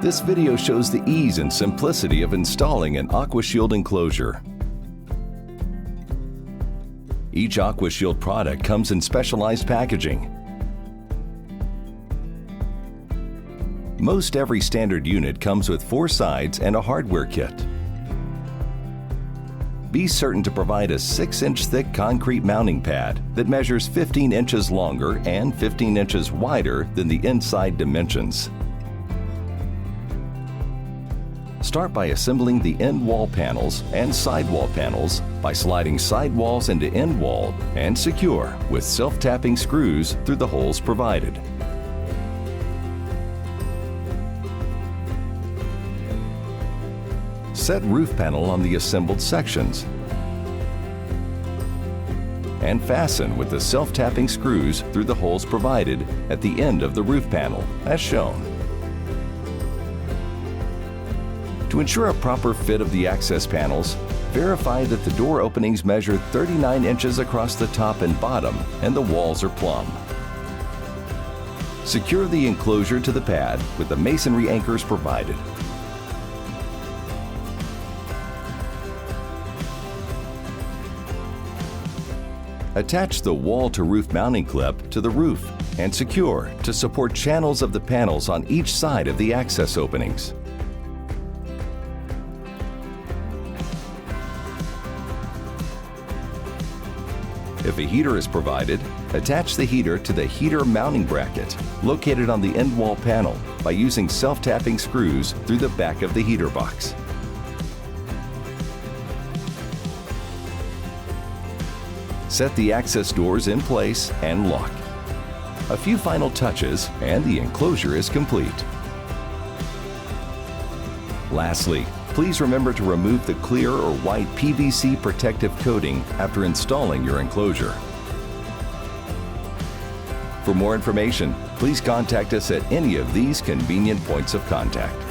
This video shows the ease and simplicity of installing an AquaSHIELD enclosure. Each AquaSHIELD product comes in specialized packaging. Most every standard unit comes with 4 sides and a hardware kit. Be certain to provide a 6-inch thick concrete mounting pad that measures 15 inches longer and 15 inches wider than the inside dimensions. Start by assembling the end wall panels and side wall panels by sliding side walls into end wall and secure with self-tapping screws through the holes provided. Set roof panel on the assembled sections and fasten with the self-tapping screws through the holes provided at the end of the roof panel, as shown. To ensure a proper fit of the access panels, verify that the door openings measure 39 inches across the top and bottom and the walls are plumb. Secure the enclosure to the pad with the masonry anchors provided. Attach the wall-to-roof mounting clip to the roof and secure to support channels of the panels on each side of the access openings. If a heater is provided, attach the heater to the heater mounting bracket located on the end wall panel by using self-tapping screws through the back of the heater box. Set the access doors in place and lock. A few final touches and the enclosure is complete. Lastly, please remember to remove the clear or white PVC protective coating after installing your enclosure. For more information, please contact us at any of these convenient points of contact.